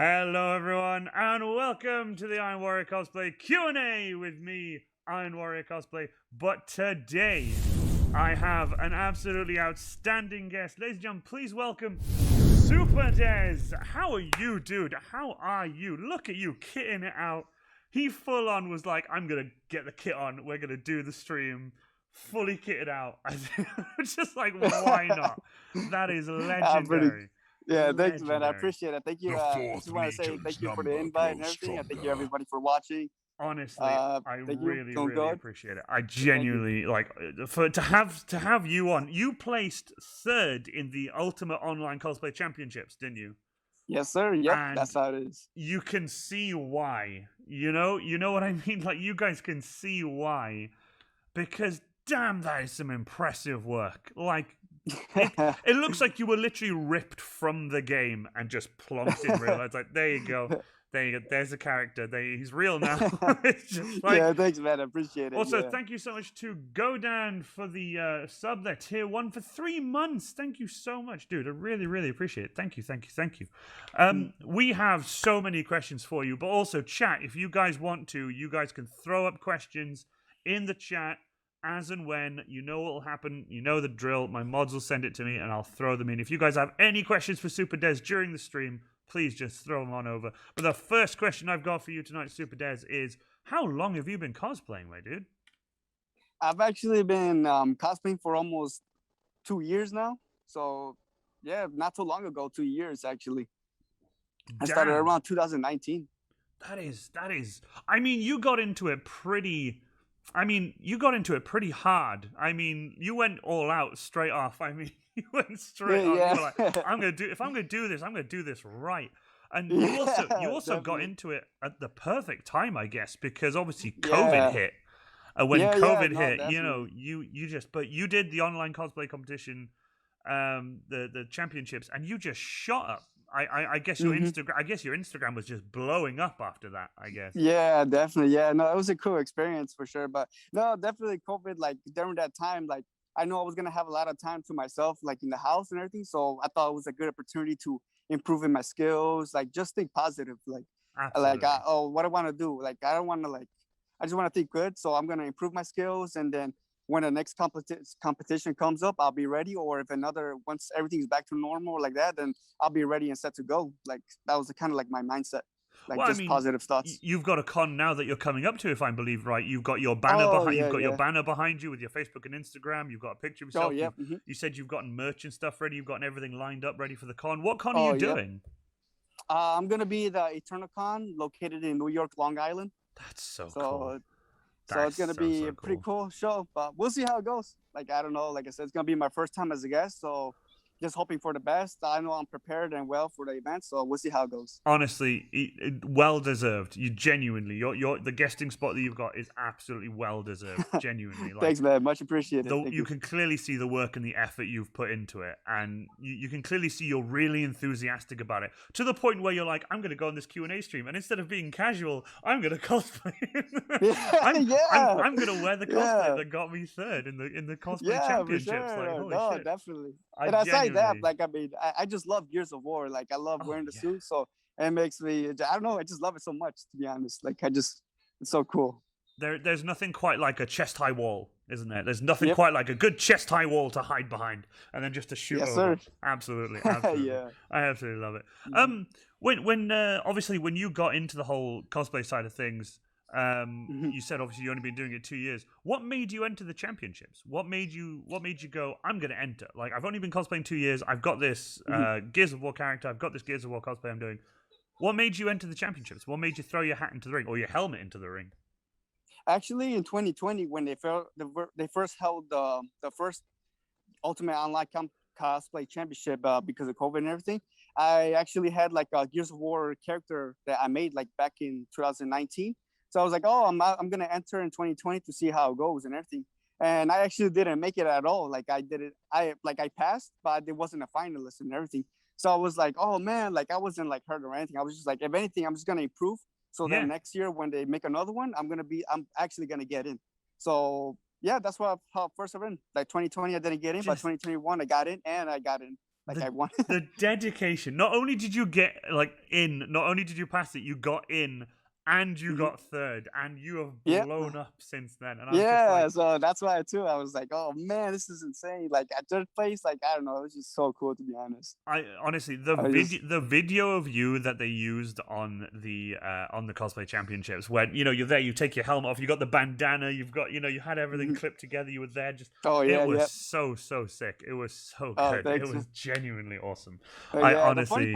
Hello, everyone, and welcome to the Iron Warrior Cosplay Q&A with me, Iron Warrior Cosplay. But today, I have an absolutely outstanding guest. Ladies and gentlemen, please welcome Supadezz. How are you, dude? How are you? Look at you, kitting it out. He full on was like, I'm going to get the kit on. We're going to do the stream. Fully kitted out. Just like, why not? That is legendary. Yeah, thanks, man. I Legendary. appreciate it. Thank you. The I fourth just want to say legion's thank you for the number invite and grows everything. I thank you stronger. everybody for watching. Honestly, I Thank you. really, Going really good. appreciate it. I genuinely like to have you on. You placed third in the Ultimate Online Cosplay Championships, didn't you? Yes, sir. Yep, And that's how it is. you can see why. You know what I mean? Like, you guys can see why, because damn, that is some impressive work. Like, it looks like you were literally ripped from the game and just plonked in real life. It's like, there you go. There you go. There's a character. He's real now. It's just like, Yeah, thanks, man. I appreciate it. also, yeah. thank you so much to Godan for the sub there, tier 1 for 3 months. Thank you so much, dude. I really, really appreciate it. Thank you. We have so many questions for you, but also chat. If you guys want to, you guys can throw up questions in the chat as and when. You know what will happen. You know the drill. My mods will send it to me, and I'll throw them in. If you guys have any questions for Supadezz during the stream, please just throw them on over. But the first question I've got for you tonight, Supadezz, is how long have you been cosplaying, my dude? I've actually been cosplaying for almost 2 years now. So, yeah, not too long ago, 2 years actually. I started Damn. around 2019. That is. I mean, you got into it pretty hard. I mean, you went all out straight off. I mean, you went straight off. Yeah. You were like, if I'm gonna do this, I'm gonna do this right. And you also got into it at the perfect time, I guess, because obviously COVID hit. When COVID hit, definitely. but you did the online cosplay competition, the championships, and you just shot up. I guess your Instagram was just blowing up after that, I guess. Yeah, definitely. Yeah, no, it was a cool experience for sure. But no, definitely COVID, like during that time, like I know I was gonna have a lot of time to myself, like in the house and everything. So I thought it was a good opportunity to improve in my skills, like just think positive. Absolutely. What I want to do. Like I don't want to I just want to think good. So I'm gonna improve my skills, and then when the next competition comes up, I'll be ready. Or if once everything's back to normal like that, then I'll be ready and set to go. Like that was kind of like my mindset, like Well, just positive thoughts. You've got a con now that you're coming up to, if I believe right. You've got your banner your banner behind you with your Facebook and Instagram. You've got a picture of yourself. Oh, yeah. You said you've gotten merch and stuff ready. You've gotten everything lined up, ready for the con. What con are you doing? I'm gonna be the Eternal Con, located in New York, Long Island. That's so cool. So it's gonna be a pretty cool show, but we'll see how it goes. Like I don't know. Like I said, it's gonna be my first time as a guest, so just hoping for the best. I know I'm prepared and well for the event, so we'll see how it goes. Honestly, well deserved. You genuinely, the guesting spot that you've got is absolutely well deserved. Genuinely, thanks, man. Much appreciated. You can clearly see the work and the effort you've put into it, and you can clearly see you're really enthusiastic about it, to the point where you're like, I'm going to go on this Q&A stream, and instead of being casual, I'm going to cosplay. I'm going to wear the cosplay that got me third in the cosplay championships. For sure. Like, holy shit. Definitely. And aside that, like, I mean, I just love Gears of War. Like, I love wearing the suit, so it makes me, I don't know, I just love it so much, to be honest. Like, it's so cool. There's nothing quite like a chest-high wall, isn't there? There's nothing quite like a good chest-high wall to hide behind, and then just to shoot over. Sir. Absolutely. Yeah. I absolutely love it. When obviously when you got into the whole cosplay side of things, you said obviously you only been doing it 2 years. What made you enter the championships? What made you go, I'm going to enter? Like, I've only been cosplaying 2 years. I've got this Gears of War character. I've got this Gears of War cosplay I'm doing. What made you enter the championships? What made you throw your hat into the ring, or your helmet into the ring? Actually, in 2020, when they first held the first Ultimate Online Cosplay Championship because of COVID and everything, I actually had like a Gears of War character that I made like back in 2019. So I was like, oh, I'm gonna enter in 2020 to see how it goes and everything. And I actually didn't make it at all. Like I passed, but it wasn't a finalist and everything. So I was like, oh man, like I wasn't like hurt or anything. I was just like, if anything, I'm just gonna improve. So then next year when they make another one, I'm actually gonna get in. So yeah, that's how first I went. Like 2020, I didn't get in, but 2021, I got in, and I got in. Like I won. The dedication. Not only did you get not only did you pass it, you got in and you got third, and you have blown up since then. And I was just like, so that's why too. I was like, oh man, this is insane. Like at third place, like I don't know, it was just so cool to be honest. I honestly the video of you that they used on the cosplay championships, when you're there, you take your helmet off, you got the bandana, you've got you had everything clipped together, you were there, just it was so sick. It was so good. It was genuinely awesome. I honestly.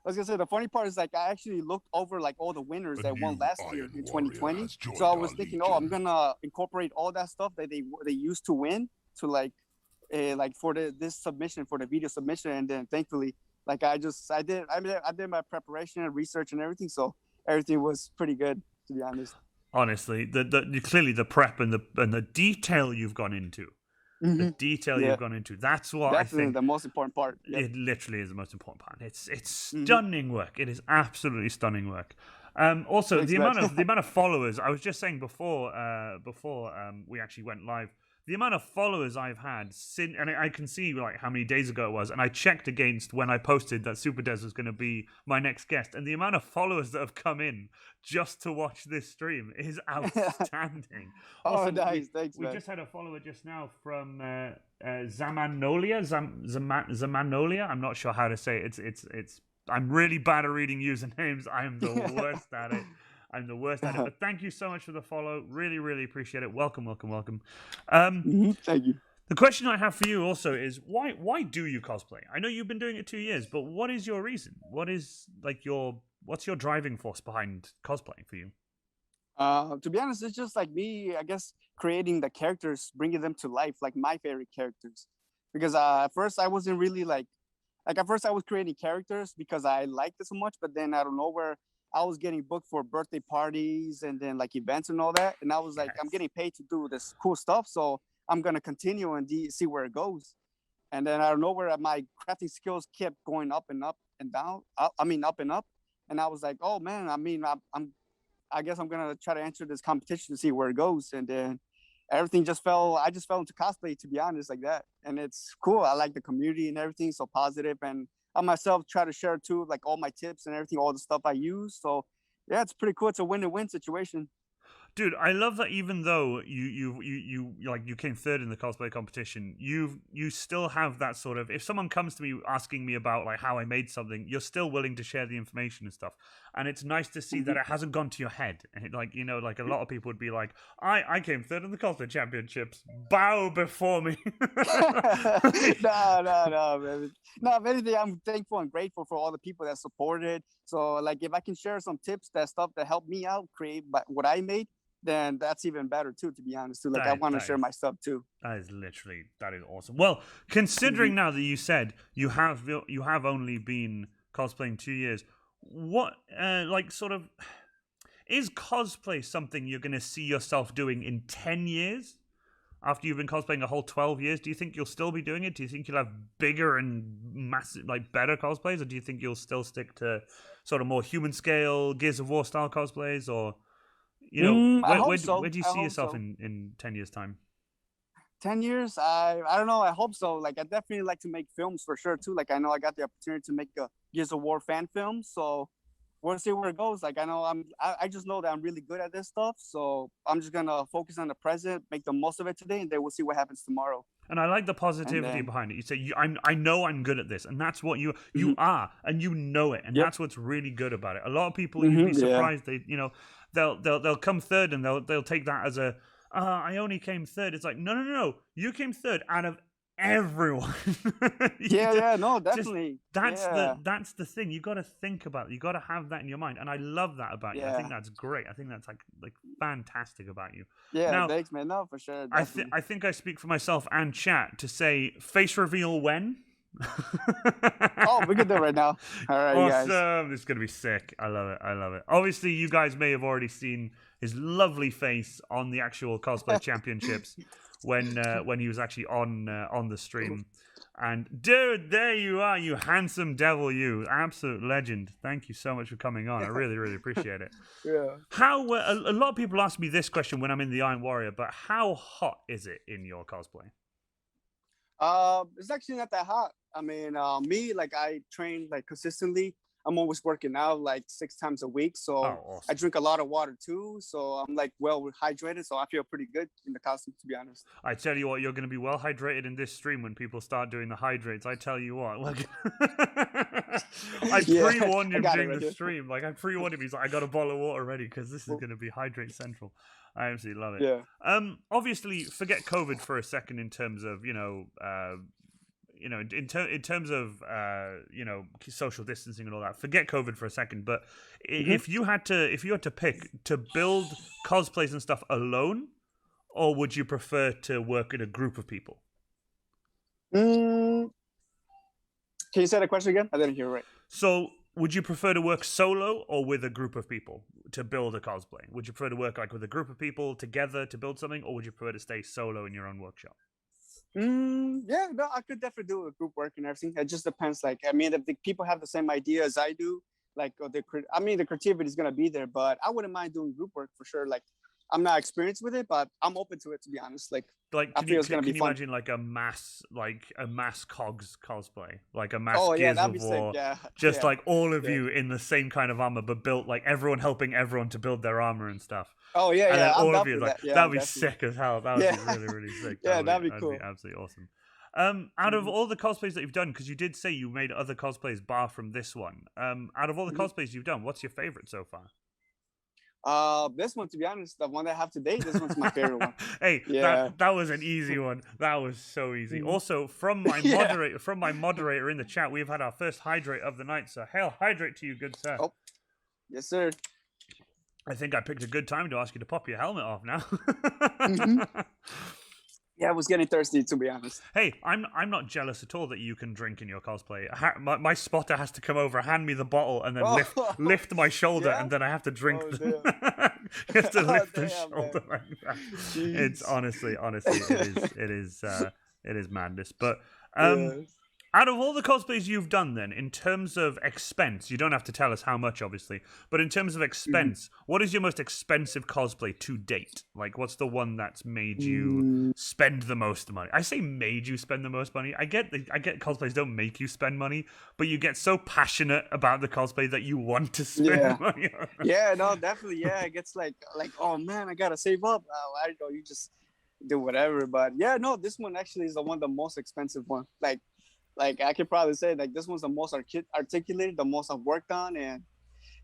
I was gonna say the funny part is like I actually looked over like all the winners that won last year in 2020. So I was thinking, I'm gonna incorporate all that stuff that they used to win to like for this submission, for the video submission, and then thankfully like I did my preparation and research and everything, so everything was pretty good, to be honest. Honestly, clearly the prep and the detail you've gone into. The detail you've gone into. That's what definitely I think the most important part. It literally is the most important part. It's stunning work. It is absolutely stunning work. Also, the amount of followers. I was just saying before we actually went live. The amount of followers I've had since, and I can see like how many days ago it was, and I checked against when I posted that Supadezz was going to be my next guest, and the amount of followers that have come in just to watch this stream is outstanding. Also, nice, thanks, we just had a follower just now from Zamanolia. Zamanolia. I'm not sure how to say it. It's. I'm really bad at reading usernames. I am the worst at it. But thank you so much for the follow. Really, really appreciate it. Welcome. Thank you. The question I have for you also is why do you cosplay? I know you've been doing it 2 years, but what is your reason? What's your driving force behind cosplaying for you? To be honest, it's just like me, I guess, creating the characters, bringing them to life, like my favorite characters. Because at first I wasn't really like at first I was creating characters because I liked it so much, but then out of nowhere I was getting booked for birthday parties and then like events and all that. And I was like, I'm getting paid to do this cool stuff, so I'm going to continue and see where it goes. And then out of nowhere, my crafting skills kept going up and up and down. Up and up. And I was like, oh man, I guess I'm going to try to enter this competition to see where it goes. And then everything I just fell into cosplay, to be honest, like that. And it's cool. I like the community and everything, so positive. And I myself try to share too, like all my tips and everything, all the stuff I use. So yeah, it's pretty cool. It's a win-win situation. Dude, I love that even though you came third in the cosplay competition, you still have that sort of, if someone comes to me asking me about like how I made something, you're still willing to share the information and stuff. And it's nice to see that it hasn't gone to your head. Like, like a lot of people would be like, I came third in the cosplay championships. Bow before me. No, man. No, if anything, I'm thankful and grateful for all the people that supported. So like if I can share some tips, that stuff that helped me out create what I made, then that's even better too, to be honest too. Like I want to share my stuff too. That is awesome. Well, considering now that you said you have only been cosplaying 2 years, what is cosplay something you're going to see yourself doing in 10 years? After you've been cosplaying a whole 12 years, do you think you'll still be doing it? Do you think you'll have bigger and massive, like better cosplays? Or do you think you'll still stick to sort of more human scale, Gears of War style cosplays? Or, where do you see yourself in 10 years' time? 10 years? I don't know. I hope so. Like, I definitely like to make films for sure, too. Like, I know I got the opportunity to make a Gears of War fan film. So we'll see where it goes. Like, I know I just know that I'm really good at this stuff. So I'm just going to focus on the present, make the most of it today, and then we'll see what happens tomorrow. And I like the positivity behind it. You say, I know I'm good at this. And that's what you are. And you know it. And that's what's really good about it. A lot of people, you'd be surprised. They, they'll come third and they'll take that as a, I only came third. It's like, no. You came third out of everyone. No, definitely. That's the thing. You got to think about it. You got to have that in your mind. And I love that about you. I think that's great. I think that's like fantastic about you. Yeah, now, thanks, man. No, for sure. I think I speak for myself and chat to say face reveal when. We can do it right now. All right, awesome. guys. This is gonna be sick. I love it. Obviously, you guys may have already seen his lovely face on the actual cosplay championships when he was actually on the stream. And dude, there you are, you handsome devil, you absolute legend. Thank you so much for coming on. I really, really appreciate it. Yeah. How a lot of people ask me this question when I'm in the Iron Warrior, but how hot is it in your cosplay? It's actually not that hot. I mean, me, like I train like consistently. I'm always working out like 6 times a week, Oh, so I awesome. drink a lot of water too. So I'm like well hydrated, so I feel pretty good in the costume, to be honest. I tell you what, you're going to be well hydrated in this stream when people start doing the hydrates. I tell you what, like, I Yeah, pre-warned I him got it during right the here. stream. Like, I pre-warned him. He's like, I got a bottle of water ready because this is going to be hydrate central. I absolutely love it. Yeah. Obviously, forget COVID for a second in terms of in terms of social distancing and all that. Forget COVID for a second, but if you had to pick to build cosplays and stuff alone, or would you prefer to work in a group of people? Mm, can you say the question again? I didn't hear it right. So, would you prefer to work solo or with a group of people to build a cosplay? Would you prefer to work like with a group of people together to build something, or would you prefer to stay solo in your own workshop? Yeah, no, I could definitely do a group work and everything. It just depends. Like, I mean, if the people have the same idea as I do, like, the creativity is gonna be there. But I wouldn't mind doing group work for sure. Like, I'm not experienced with it, but I'm open to it, to be honest. Like, Like, I can you feel it's gonna be can you fun. imagine like a mass cogs cosplay, like a mass Oh yeah, Gears that'd of be sick. War, Yeah, just yeah, like all of yeah. you in the same kind of armor, but built like everyone helping everyone to build their armor and stuff. Oh yeah, And then yeah. I'm all of down you for like that. Yeah, that'd be definitely. sick as hell. That would Yeah, be really really sick. yeah, that'd be That'd be cool. absolutely awesome. Out of all the cosplays that you've done, because you did say you made other cosplays bar from this one. Out of all the cosplays you've done, what's your favorite so far? This one, to be honest, the one that I have today, this one's my favorite one. Hey, Yeah. that was an easy one. That was so easy. Also, from my Yeah. moderator in the chat, we've had our first hydrate of the night. So hell, hydrate to you, good sir. Oh, yes, sir. I think I picked a good time to ask you to pop your helmet off now. Yeah, I was getting thirsty, to be honest. Hey, I'm not jealous at all that you can drink in your cosplay. My spotter has to come over, hand me the bottle, and then lift my shoulder, Yeah? and then I have to drink. Oh, You damn. have to lift the Damn, shoulder man. like that. Jeez. It's honestly, it is madness. But Yeah. out of all the cosplays you've done, then, in terms of expense, you don't have to tell us how much, obviously, but in terms of expense, what is your most expensive cosplay to date? Like, what's the one that's made you spend the most money? I say made you spend the most money. I get cosplays don't make you spend money, but you get so passionate about the cosplay that you want to spend money on it. Yeah, no, definitely. Yeah, it gets like, oh man, I gotta save up. I don't know, you just do whatever. But yeah, no, this one actually is the most expensive one. Like I could probably say like this one's the most articulated, the most I've worked on, and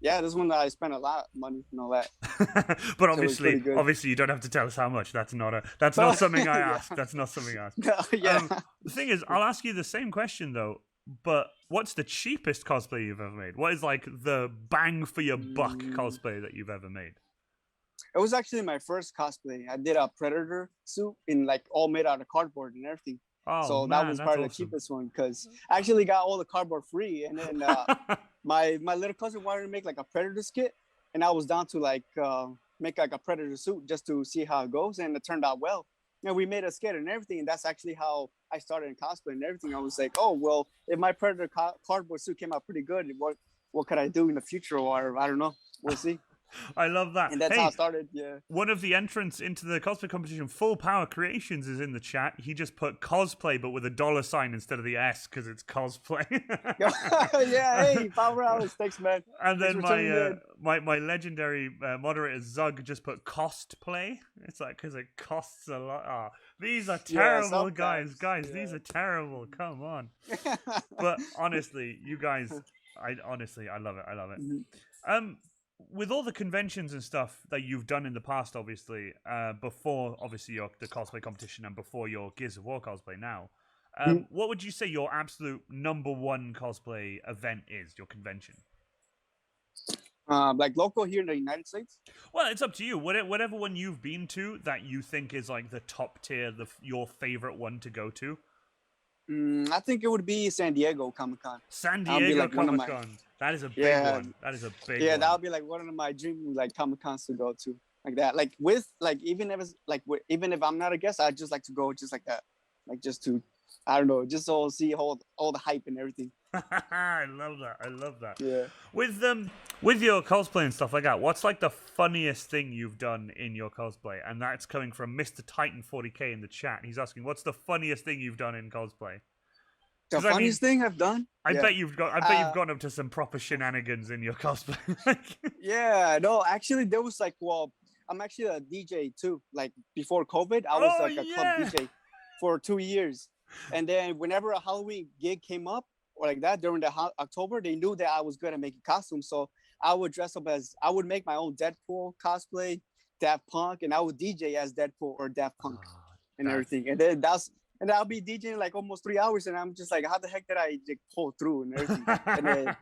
yeah, this one that I spent a lot of money and all that. But So it's pretty good. obviously, you don't have to tell us how much. That's not something I asked. That's not something I asked. No, yeah. The thing is, I'll ask you the same question though. But what's the cheapest cosplay you've ever made? What is like the bang for your buck cosplay that you've ever made? It was actually my first cosplay. I did a Predator suit in like all made out of cardboard and everything. Oh, so man, that was that's probably awesome. the cheapest one because I actually got all the cardboard free. And then my little cousin wanted to make like a Predator skit, and I was down to like make like a Predator suit just to see how it goes, and it turned out well. And we made a skit and everything, and that's actually how I started in cosplay and everything. I was like, oh well, if my Predator cardboard suit came out pretty good, what could I do in the future? Or I don't know, we'll see. I love that. And that's how it started. Yeah. One of the entrants into the cosplay competition, Full Power Creations, is in the chat. He just put cosplay, but with a $ instead of the S because it's cosplay. Yeah. Hey, power hours. Thanks, man. And then my legendary moderator Zug just put cosplay. It's like because it costs a lot. Oh, these are terrible, guys. Guys, these are terrible. Come on. But honestly, you guys, I love it. I love it. With all the conventions and stuff that you've done in the past, obviously, before obviously the cosplay competition and before your Gears of War cosplay now, what would you say your absolute number one cosplay event is, your convention? Like local here in the United States? Well, it's up to you. Whatever one you've been to that you think is like the top tier, your favorite one to go to. I think it would be San Diego Comic-Con. San Diego Comic-Con. That is a big one. That is a big one. Yeah, that would be like one of my dream like Comic-Cons to go to. Like that. Like with like even if it's like even if I'm not a guest, I'd just like to go just like that. Like just to I don't know, just all see all the hype and everything. I love that. I love that. Yeah. With your cosplay and stuff like that, what's like the funniest thing you've done in your cosplay? And that's coming from Mr. Titan 40K in the chat. He's asking, what's the funniest thing you've done in cosplay? The 'Cause I mean, funniest thing I've done. I Yeah. bet you've gone up to some proper shenanigans in your cosplay. Yeah. No, actually, there was like, well, I'm actually a DJ too. Like before COVID, I was Oh, like a club yeah. DJ for 2 years, and then whenever a Halloween gig came up or like that during the October, they knew that I was good at making costumes, so I would dress up as I would make my own Deadpool cosplay, Daft Punk, and I would DJ as Deadpool or Daft Punk and that's- everything. And I'll be DJing like almost 3 hours, and I'm just like, how the heck did I like, pull through and everything? And then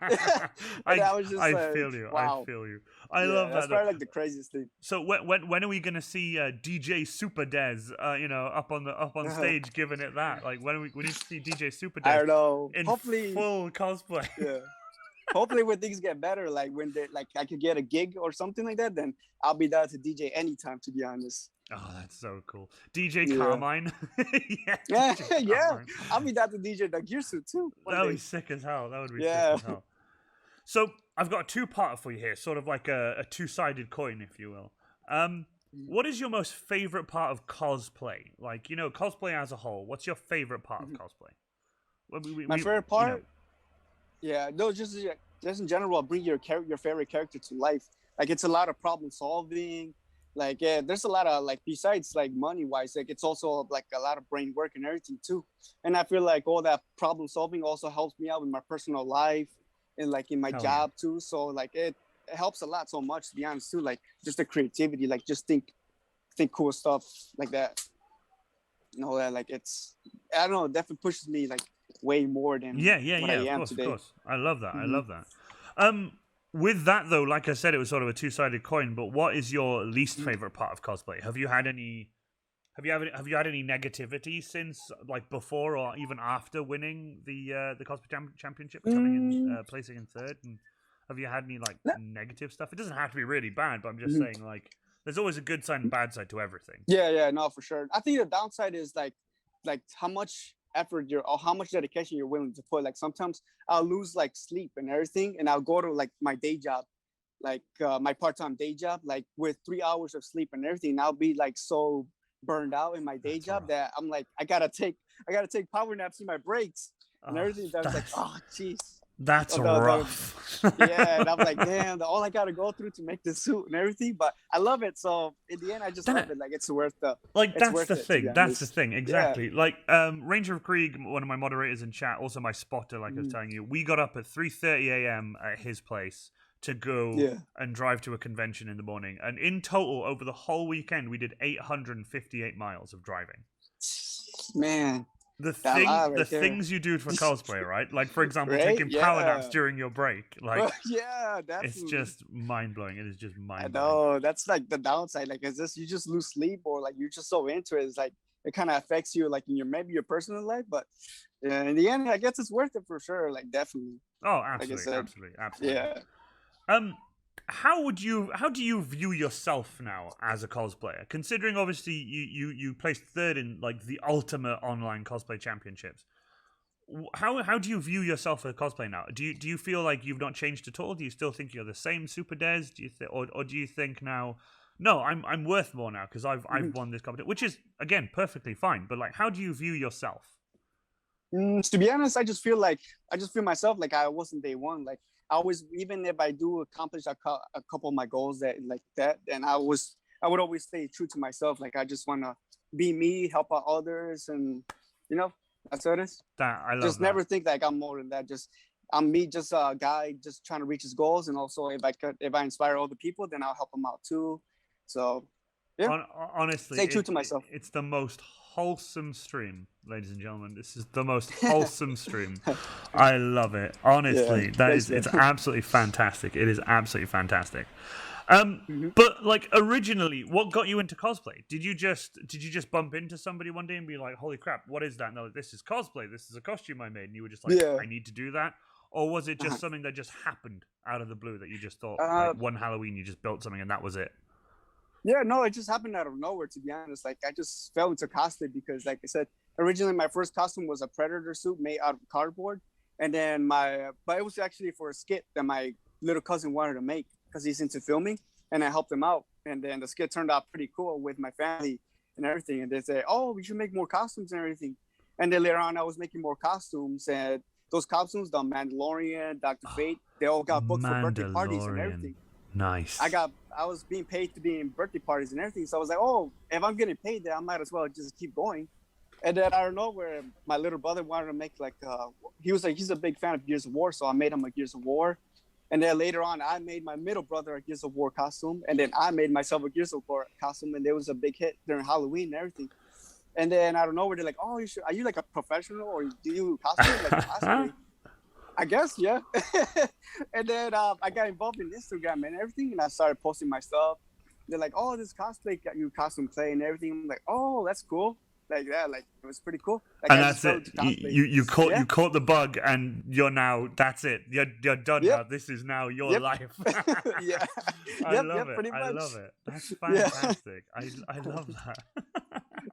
I was just I like, feel you. wow. I feel you. I Yeah, love that's that. probably like the craziest thing. So when are we gonna see DJ Supadezz, up on stage giving it that? Like when we need to see DJ Supadezz I don't know. in Hopefully, full cosplay? yeah. Hopefully, when things get better, like when they like I could get a gig or something like that, then I'll be there to DJ anytime. To be honest. Oh, that's so cool. DJ Yeah. Carmine. Yeah, DJ yeah. Carmine. I'll be there to DJ the gear suit too. That would be sick as hell. That would be sick Yeah. as hell. So I've got a two-parter for you here, sort of like a two-sided coin, if you will. What is your most favorite part of cosplay? Like, cosplay as a whole. What's your favorite part of cosplay? My favorite part. Yeah, no, just in general, bring your favorite character to life. Like it's a lot of problem solving. Like yeah, there's a lot of like besides like money wise, like it's also like a lot of brain work and everything too. And I feel like all that problem solving also helps me out in my personal life and like in my job too. So like it helps a lot so much to be honest too. Like just the creativity, like just think cool stuff like that. That like it's I don't know, it definitely pushes me like way more than what I am today. Of course. I love that. I love that. With that though, like I said, it was sort of a two-sided coin. But what is your least favorite part of cosplay? Have you had any negativity since like before or even after winning the cosplay championship, coming in placing in third? And have you had any like negative stuff? It doesn't have to be really bad, but I'm just saying like there's always a good side and bad side to everything. Yeah, no, for sure. I think the downside is like how much effort or how much dedication you're willing to put. Like sometimes I'll lose like sleep and everything, and I'll go to like my day job, like my part-time day job, like with 3 hours of sleep and everything. And I'll be like so burned out in my day job that I'm like I gotta take power naps in my breaks and everything. That's like jeez. That's rough. Yeah, and I'm like, damn, all I gotta go through to make this suit and everything, but I love it. So in the end, I just love it. Like it's worth the. Like that's the thing. That's the thing. Exactly. Yeah. Like Ranger of Krieg, one of my moderators in chat, also my spotter. Like I was telling you, we got up at 3:30 a.m. at his place to go and drive to a convention in the morning, and in total over the whole weekend, we did 858 miles of driving. Man. The things you do for cosplay, right? Like, for example, taking power naps during your break. Like, yeah, definitely. It's just mind-blowing. It is just mind-blowing. I know. That's like the downside. Like, you just lose sleep or like you're just so into it. It's like, it kind of affects you like in your personal life. But in the end, I guess it's worth it for sure. Like, definitely. Oh, absolutely. Like absolutely. Yeah. How do you view yourself now as a cosplayer? Considering obviously you placed third in like the ultimate online cosplay championships. How do you view yourself as a cosplayer now? Do you feel like you've not changed at all? Do you still think you're the same Supadezz? Do you or do you think now? No, I'm worth more now because I've won this competition, which is again perfectly fine. But like, how do you view yourself? To be honest, I just feel myself like I wasn't day one. Like I always, even if I do accomplish a couple of my goals then I would always stay true to myself. Like I just want to be me, help out others, and that's what it is. I love just never think like I'm more than that. Just I'm me, just a guy just trying to reach his goals, and also if I inspire other people, then I'll help them out too. So yeah, honestly, stay true to myself. It's the most wholesome stream, ladies and gentlemen. This is the most wholesome stream. I love it. Honestly, it's absolutely fantastic. It is absolutely fantastic. But like originally, what got you into cosplay? Did you just bump into somebody one day and be like, "Holy crap, what is that?" No, this is cosplay. This is a costume I made, and you were just like, "I need to do that." Or was it just something that just happened out of the blue that you just thought like one Halloween you just built something and that was it? Yeah, no, it just happened out of nowhere, to be honest. Like I just fell into cosplay because, like I said, originally my first costume was a Predator suit made out of cardboard, and then but it was actually for a skit that my little cousin wanted to make because he's into filming, and I helped him out. And then the skit turned out pretty cool with my family and everything. And they said, "Oh, we should make more costumes and everything." And then later on, I was making more costumes, and those costumes, the Mandalorian, Dr. Fate, they all got booked for birthday parties and everything. Nice. I was being paid to be in birthday parties and everything. So I was like, oh, if I'm getting paid, then I might as well just keep going. And then out of nowhere, my little brother wanted to make he's a big fan of Gears of War, so I made him a Gears of War. And then later on, I made my middle brother a Gears of War costume, and then I made myself a Gears of War costume, and it was a big hit during Halloween and everything. And then out of nowhere, they're like, "Oh, are you like a professional, or do you cosplay like cosplay?" I guess, yeah. And then I got involved in Instagram and everything, and I started posting my stuff. They're like, "Oh, this cosplay, you costume play and everything." I'm like, "Oh, that's cool." Like that, like it was pretty cool. Like, and that's it. You caught the bug, and you're now. That's it. You're done now. This is now your life. Yeah, I love it. I love it. That's fantastic. I love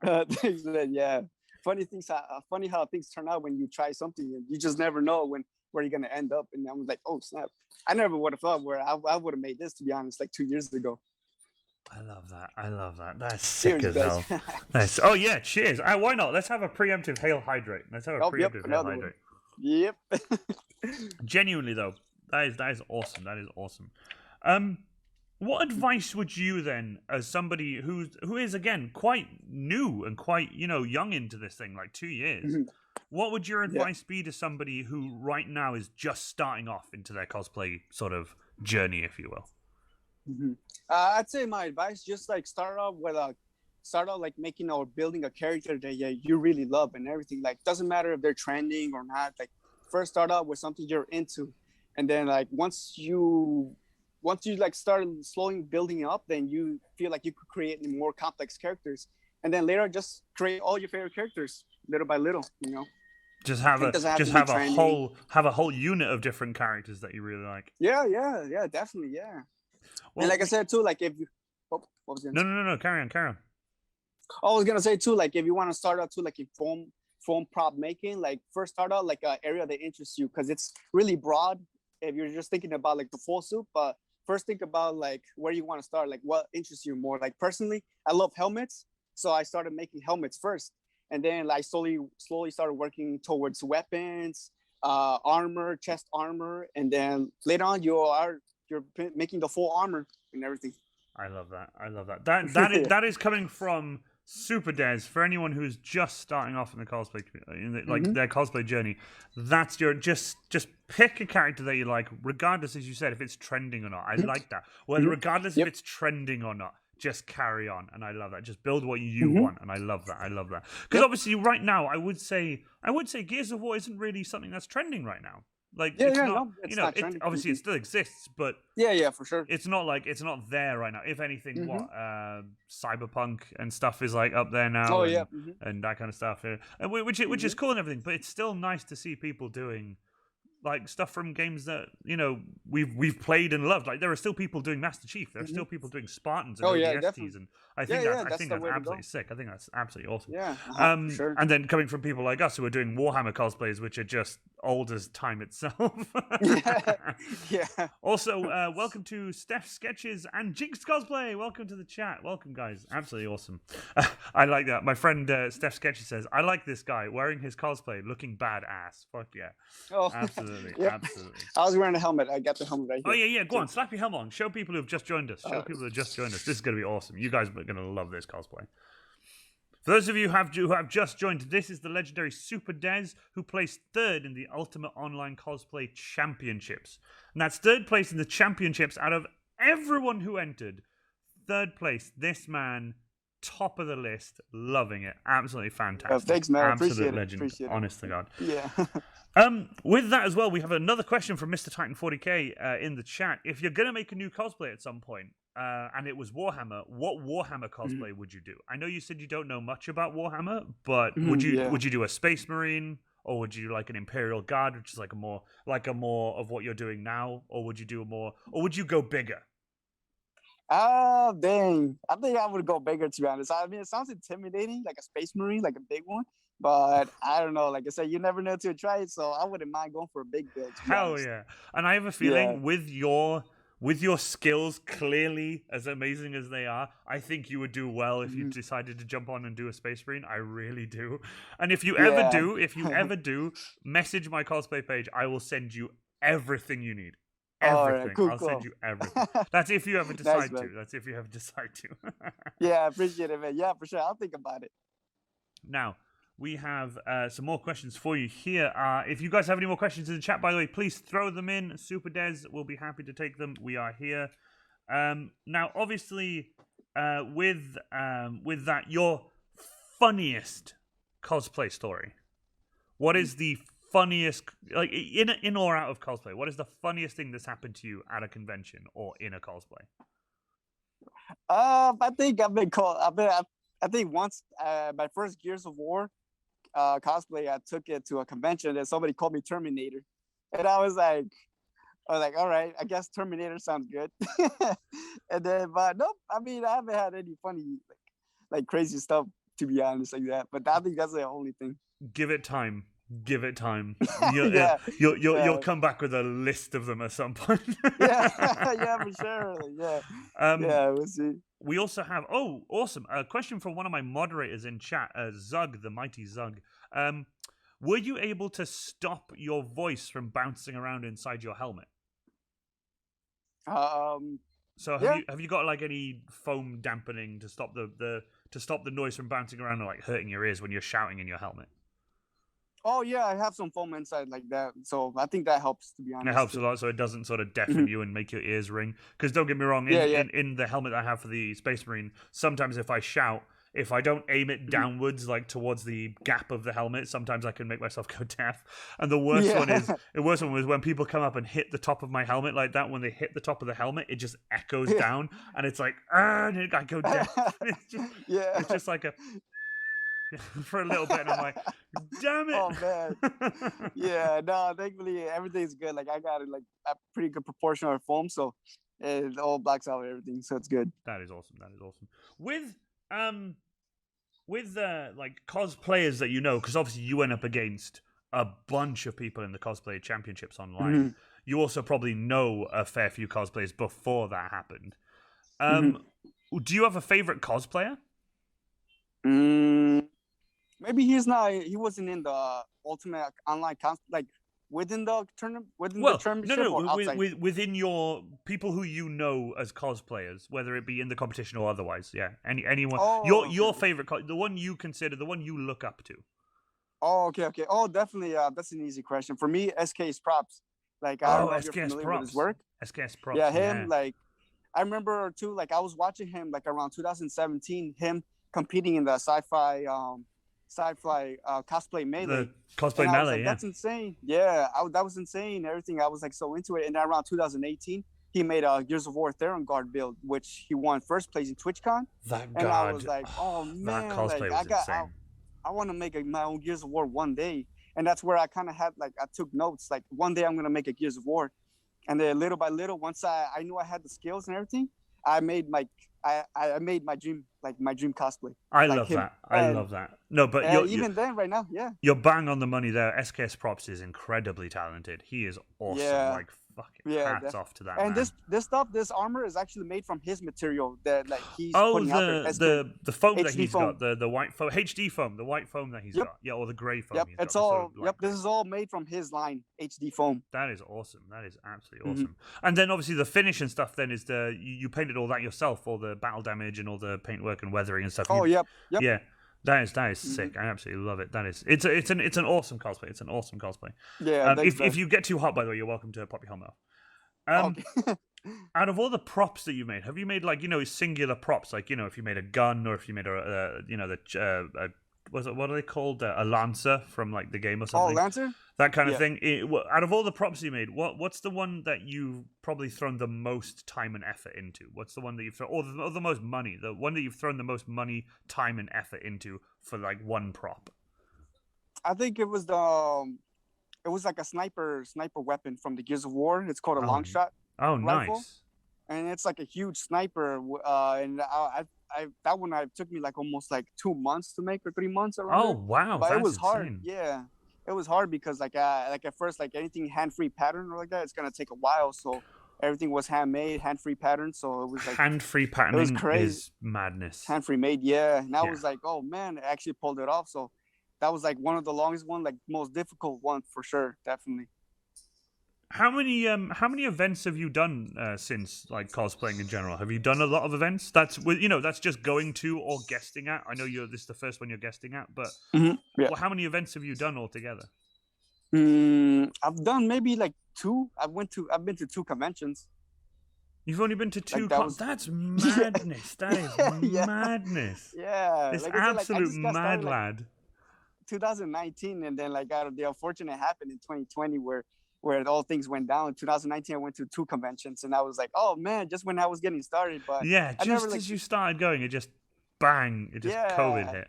that. Thanks, man. Yeah. Funny how things turn out when you try something, and you just never know where you're gonna end up. And I was like, oh snap! I never would have thought where I would have made this, to be honest, like 2 years ago. I love that. That's sick as hell. Nice. Oh yeah, cheers. Why not? Let's have a preemptive hail hydrate. Let's have a preemptive hail hydrate. Yep. Genuinely though, that is awesome. That is awesome. What advice would you then, as somebody who is again quite new and quite young into this thing, like 2 years, Mm-hmm. what would your advice be to somebody who right now is just starting off into their cosplay sort of journey, if you will? Mm-hmm. I'd say my advice, just like start out like making or building a character that you really love and everything. Like doesn't matter if they're trending or not. Like first start out with something you're into, and then like once you like start slowly building up, then you feel like you could create more complex characters, and then later just create all your favorite characters little by little. Just have a whole unit of different characters that you really like. Yeah, definitely, yeah. Well, and like I said too, like if you, what was it? No, carry on. I was gonna say too, like if you want to start out too, like in foam prop making, like first start out like an area that interests you, because it's really broad if you're just thinking about like the full suit. But first think about like where you want to start, like what interests you more. Like personally, I love helmets, so I started making helmets first, and then like slowly started working towards weapons, armor, chest armor, and then later on you're making the full armor and everything. I love that. That is coming from Supadezz. For anyone who's just starting off in the cosplay, their cosplay journey, that's your just pick a character that you like, regardless, as you said, if it's trending or not. I like that. Well, regardless if it's trending or not, just carry on, and I love that. Just build what you want, and I love that. Because obviously, right now, I would say Gears of War isn't really something that's trending right now. Like it's not obviously it still exists, but yeah, for sure. It's not there right now. If anything, Cyberpunk and stuff is like up there now. And that kind of stuff, and which is cool and everything. But it's still nice to see people doing like stuff from games that we've played and loved. Like there are still people doing Master Chief. There are still people doing Spartans and ODSTs, and I think that's absolutely sick. I think that's absolutely awesome. Yeah, sure. And then coming from people like us who are doing Warhammer cosplays, which are just old as time itself. Yeah. Also, welcome to Steph Sketches and Jinx Cosplay. Welcome to the chat. Welcome, guys. Absolutely awesome. I like that. My friend Steph Sketches says, "I like this guy wearing his cosplay, looking badass." Fuck yeah. Oh, absolutely. Absolutely. I was wearing a helmet. I got the helmet right here. Oh yeah. Go on, slap your helmet on. Show people who've just joined us. This is going to be awesome. You guys are going to love this cosplay. For those of you who have just joined, this is the legendary Supadezz, who placed third in the Ultimate Online Cosplay Championships. And that's third place in the championships out of everyone who entered. Third place, this man, top of the list, loving it. Absolutely fantastic. Thanks, man. Absolute legend. Appreciate it. Honest to God. Yeah. With that as well, we have another question from Mr. Titan 40K in the chat. If you're going to make a new cosplay at some point, and it was Warhammer, what Warhammer cosplay would you do? I know you said you don't know much about Warhammer, but would you do a Space Marine, or would you do like an Imperial Guard, which is like a more of what you're doing now, or would you would you go bigger? Dang. I think I would go bigger, to be honest. I mean, it sounds intimidating, like a Space Marine, like a big one. But I don't know. Like I said, you never know till you try it. So I wouldn't mind going for a big build, to be Hell honest. yeah! And I have a Yeah. feeling with your skills clearly as amazing as they are, I think you would do well if you Mhm. decided to jump on and do a Space Marine. I really do. And Yeah. if you ever do, message my cosplay page. I will send you everything you need. All right. Everything. Cool. I'll send Cool. you everything. That's if you ever Nice, decide to. man. That's if you ever decide to. Yeah, I appreciate it, man. Yeah, for sure. I'll think about it. Now, we have some more questions for you here. If you guys have any more questions in the chat, by the way, please throw them in. Supadezz will be happy to take them. We are here. Now, obviously, with that, your funniest cosplay story. What is the funniest, like in or out of cosplay? What is the funniest thing that's happened to you at a convention or in a cosplay? I think I've been called. I think once my first Gears of War cosplay, I took it to a convention and somebody called me Terminator, and I was like, all right, I guess Terminator sounds good. And then, but nope. I mean, I haven't had any funny like crazy stuff, to be honest, like that. But I think that's the only thing. Give it time. Give it time. Yeah, You'll yeah, come back with a list of them at some point. yeah, yeah, for sure. Like, yeah, um, yeah. We'll see. we also have awesome, a question from one of my moderators in chat, Zug, the mighty Zug. Were you able to stop your voice from bouncing around inside your helmet? So Yeah. have you got like any foam dampening to stop the noise from bouncing around and like hurting your ears when you're shouting in your helmet? Oh yeah, I have some foam inside like that, so I think that helps, to be And it honest. helps a lot, so it doesn't sort of deafen you and make your ears ring. Because don't get me wrong, Yeah, yeah. in the helmet I have for the Space Marine, sometimes if I shout, if I don't aim it downwards, like towards the gap of the helmet, sometimes I can make myself go deaf. And the worst one was when people come up and hit the top of my helmet like that. When they hit the top of the helmet, it just echoes down, and it's like, and I go deaf. Yeah. It's just like a for a little bit, and I'm like, damn it. Oh man. Yeah, no, thankfully everything's good. Like I got it like a pretty good proportion of foam, so it all blocks out everything, so it's good. That is awesome. That is awesome. With like cosplayers that you know, because obviously you went up against a bunch of people in the cosplay championships online. You also probably know a fair few cosplayers before that happened. Do you have a favorite cosplayer? Maybe he wasn't in the ultimate online like within the tournament, within the championship, or outside? Within your people who you know as cosplayers, whether it be in the competition or otherwise. Yeah, anyone. Oh, your favorite, the one you consider, the one you look up to. Oh, okay. Oh, definitely. That's an easy question for me. SK's props. Like I don't know if you're familiar with his work. SKS props. Yeah, him. Yeah. Like I remember too. Like I was watching him like around 2017. Him competing in the sci-fi cosplay melee. The cosplay melee. Like, that's insane. Yeah, that was insane. Everything. I was like so into it. And then around 2018, he made a Gears of War Theron Guard build, which he won first place in TwitchCon. And I was like, oh man, that cosplay was insane. I want to make my own Gears of War one day. And that's where I kind of had like, I took notes, like one day I'm going to make a Gears of War. And then little by little, once I knew I had the skills and everything, I made I made my dream cosplay. I love that. No, but even then right now, yeah. You're bang on the money there. SKS Props is incredibly talented. He is awesome. Yeah. Like fucking hats off to that. And man. this armor is actually made from his material that like he's putting out there. The foam that he's got, the white foam, HD foam, the white foam that he's got. Yeah, or the grey foam. Yep, it's all this is all made from his line, HD foam. That is awesome. That is absolutely awesome. And then obviously the finish and stuff then is you painted all that yourself, all the battle damage and all the paintwork and weathering and stuff. Yep. Yeah. That is sick. I absolutely love it. It's an awesome cosplay. It's an awesome cosplay. Yeah. If you get too hot, by the way, you're welcome to pop your helmet off. Out of all the props that you made, have you made like singular props? Like if you made a gun or if you made what are they called? A lancer from like the game or something. Oh, lancer. That kind of thing. Out of all the props you made, what's the one that you've probably thrown the most time and effort into? What's the one that you've thrown, or the most money? The one that you've thrown the most money, time, and effort into for like one prop? I think it was like a sniper weapon from the Gears of War. It's called a long shot. Oh, rifle. Nice. And it's like a huge sniper. And that one I took me like almost like 2 months to make, or 3 months around Oh there. wow, But it that's was hard. insane. Yeah, it was hard because like at first, like anything hand-free pattern or like that, it's gonna take a while. So everything was handmade, hand-free pattern. So it was like Hand-free it was patterning crazy. is madness. Hand-free made, yeah. And I Yeah. was like, oh man, I actually pulled it off. So that was like one of the longest one, like most difficult one for sure, definitely. How many events have you done since like cosplaying in general? Have you done a lot of events? That's that's just going to or guesting at. I know this is the first one you're guesting at, but Yeah. well, how many events have you done altogether? I've done maybe like two. I've been to two conventions. You've only been to two. Like that was That's yeah, madness. That is yeah, madness. yeah. This Like I said, like I absolute just got mad started like lad. 2019, and then like the unfortunate happened in 2020 where all things went down. In 2019, I went to two conventions, and I was like, oh man, just when I was getting started. But Yeah, I never just like as you started going, it just bang. It just COVID yeah. hit.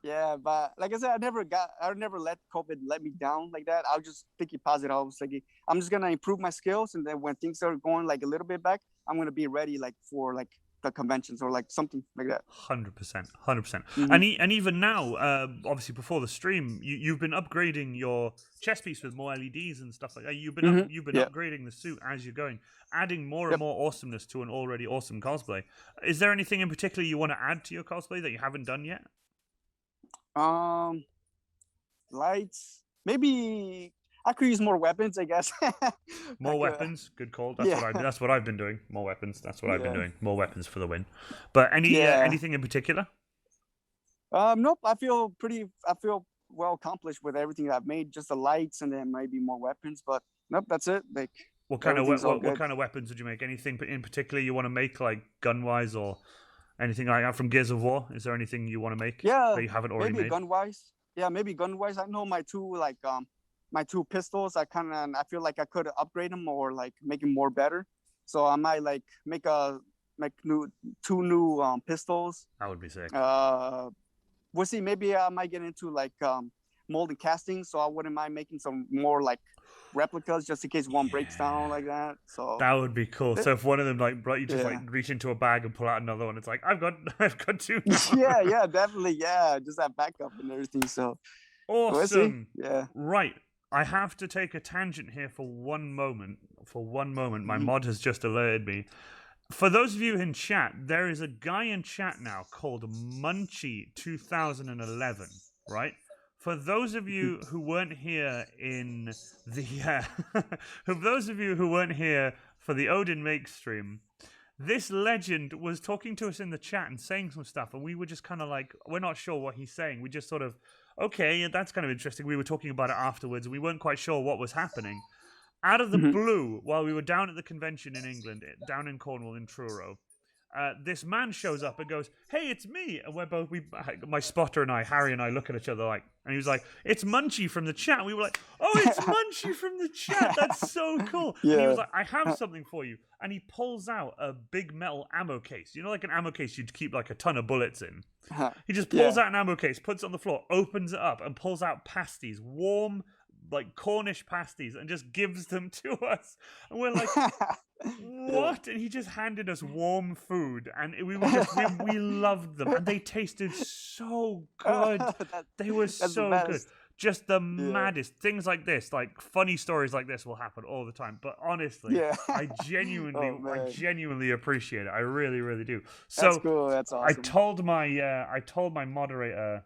Yeah, but like I said, I never let COVID let me down like that. I was just thinking positive. I was like, I'm just gonna improve my skills, and then when things start going like a little bit back, I'm gonna be ready like for like the conventions or like something like that. 100%, 100%. Mhm. And even now, obviously before the stream, you've been upgrading your chest piece with more LEDs and stuff like that. You've been Mhm. you've been Yeah. upgrading the suit as you're going, adding more and Yep. more awesomeness to an already awesome cosplay. Is there anything in particular you want to add to your cosplay that you haven't done yet? Lights. Maybe I could use more weapons, I guess. I More could, weapons, good call. yeah, That's what I've been doing. More weapons. That's what I've been yeah, doing. More weapons for the win. But yeah. anything in particular? Nope. I feel well accomplished with everything I've made. Just the lights, and then maybe more weapons. But nope, that's it. Like everything's all What good. kind of weapons would you make? Anything in particular you want to make, like gun wise or anything like that from Gears of War? Is there anything you want to make Yeah, that you haven't already maybe made? gun wise. Yeah, maybe gun wise. I know my two pistols. I feel like I could upgrade them or like make them more better. So I might like make two new pistols. That would be sick. We'll see. Maybe I might get into like mold and casting. So I wouldn't mind making some more like replicas just in case one breaks down like that. So That would be cool. So if one of them you just yeah. like reach into a bag and pull out another one, it's like I've got two now. Yeah, definitely. Yeah, just that backup and everything. So we'll see. Awesome. Yeah. Right. I have to take a tangent here for one moment. My mod has just alerted me. For those of you in chat, there is a guy in chat now called Munchie2011, right? For those of you who weren't here in the for those of you who weren't here for the Odin Make stream, this legend was talking to us in the chat and saying some stuff, and we were just kind of like, we're not sure what he's saying. We just sort of, okay, that's kind of interesting. We were talking about it afterwards, and we weren't quite sure what was happening. Out of the blue, while we were down at the convention in England, down in Cornwall in Truro, this man shows up and goes, "Hey, it's me!" And my spotter and I, Harry and I, look at each other like, and he was like, "It's Munchie from the chat." And we were like, "Oh, it's Munchie from the chat! That's so cool!" Yeah. And he was like, "I have something for you," and he pulls out a big metal ammo case. You know, like an ammo case you'd keep like a ton of bullets in. He just pulls out an ammo case, puts it on the floor, opens it up, and pulls out pasties, warm, like Cornish pasties, and just gives them to us. And we're like, what? And he just handed us warm food, and we loved them, and they tasted so good. They were so good. Just the maddest things like this, like funny stories like this will happen all the time. But honestly, I genuinely appreciate it. I really, really do. So that's cool. That's awesome. I told my moderator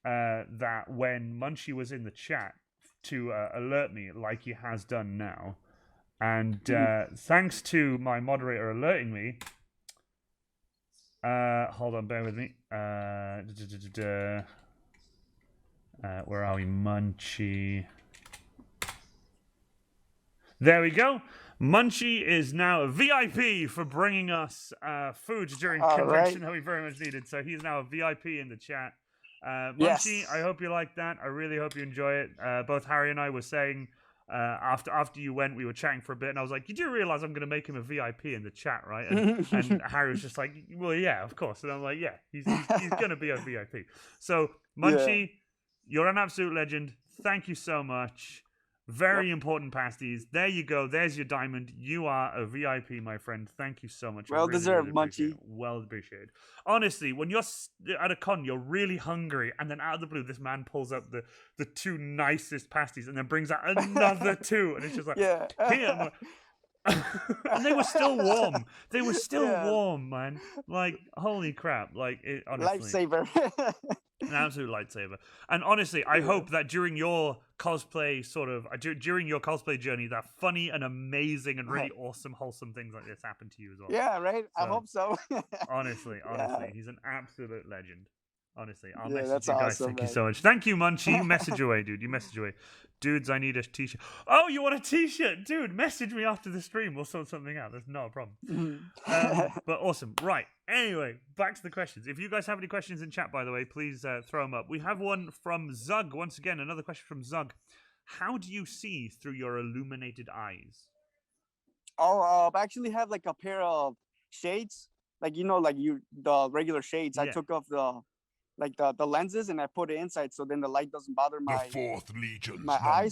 that when Munchie was in the chat to alert me, like he has done now, and thanks to my moderator alerting me. Hold on, bear with me. Where are we? Munchie. There we go. Munchie is now a VIP for bringing us food during convention that we very much needed. So he's now a VIP in the chat. Munchie, I hope you like that. I really hope you enjoy it. Both Harry and I were saying after you went, we were chatting for a bit, and I was like, "You do realize I'm going to make him a VIP in the chat, right?" And Harry was just like, "Well, yeah, of course." And I'm like, "Yeah, he's going to be a VIP." So Munchie, you're an absolute legend. Thank you so much. Very important pasties. There you go. There's your diamond. You are a VIP, my friend. Thank you so much. Well deserved, appreciate Munchie. it. Well appreciated. Honestly, when you're at a con, you're really hungry, and then out of the blue, this man pulls up the two nicest pasties, and then brings out another two, and it's just like, Yeah. here. And they were still warm. They were still warm, man. Like, holy crap! Like, honestly, Lifesaver. an absolute lightsaber. And honestly, I hope that during your cosplay during your cosplay journey, that funny and amazing and really awesome, wholesome things like this happen to you as well. Yeah, right. I hope so. honestly, he's an absolute legend. Honestly, I'll message that's you guys. awesome, Thank man. you so much. Thank you, Munchie. You message away, dude. You message away. Dudes, I need a t-shirt. Oh, you want a t-shirt? Dude, message me after the stream. We'll sort something out. That's not a problem. But awesome. Right. Anyway, back to the questions. If you guys have any questions in chat, by the way, please throw them up. We have one from Zug. Once again, another question from Zug. How do you see through your illuminated eyes? I actually have like a pair of shades. Like, the regular shades. Yeah. I took off the lenses and I put it inside, so then the light doesn't bother my eyes.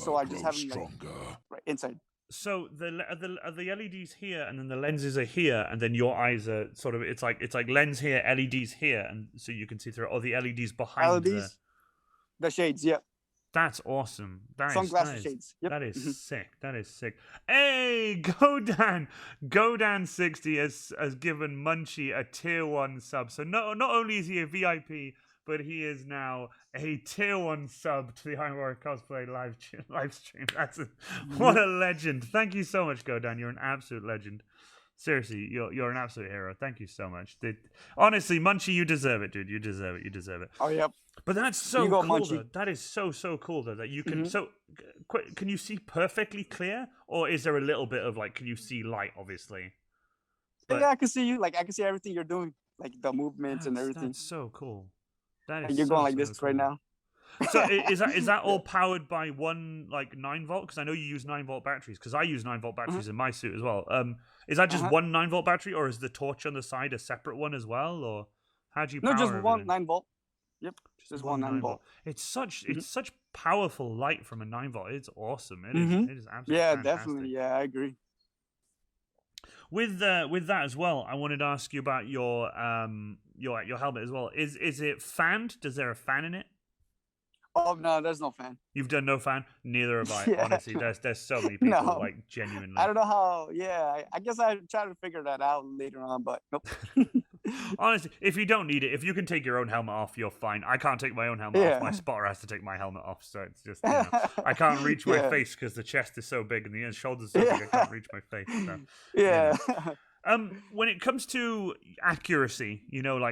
So I just have them right inside. So the LEDs here, and then the lenses are here, and then your eyes are sort of it's like lens here, LEDs here, and so you can see through. Or the LEDs behind the shades. Yeah. That's awesome. Sunglasses shades. Yep. That is sick. That is sick. Hey, Godan60 has given Munchie a tier 1 sub. So not only is he a VIP, but he is now a tier 1 sub to the Iron Warrior Cosplay live stream. What a legend. Thank you so much, Godan. You're an absolute legend. Seriously, you're an absolute hero. Thank you so much. Honestly, Munchie, you deserve it, dude. You deserve it. Oh, yep. But that's so cool, Munchie. though. That is so cool, though, that you can... So, can you see perfectly clear? Or is there a little bit of, can you see light, obviously? But, yeah, I can see you. I can see everything you're doing. Like, the movements and everything. That's so cool. That is you're going like this cool. right now. So is that all powered by one 9-volt? Because I know you use 9-volt batteries. Because I use 9-volt batteries in my suit as well. Is that just one 9-volt battery, or is the torch on the side a separate one as well, or how do you power just one everything? 9-volt. Yep, just one 9-volt. It's such powerful light from a 9-volt. It's awesome. It is absolutely fantastic. Definitely. Yeah, I agree. With that as well, I wanted to ask you about your helmet as well. Is it fanned? Does there a fan in it? Oh no, there's no fan. You've done no fan? Neither have I. Yeah. Honestly, there's so many people genuinely. I don't know how. Yeah, I guess I try to figure that out later on, but nope. Honestly, if you don't need it, if you can take your own helmet off, you're fine. I can't take my own helmet off. My spotter has to take my helmet off, so it's just I can't reach my face because the chest is so big and the shoulders so big. I can't reach my face. So, yeah. When it comes to accuracy,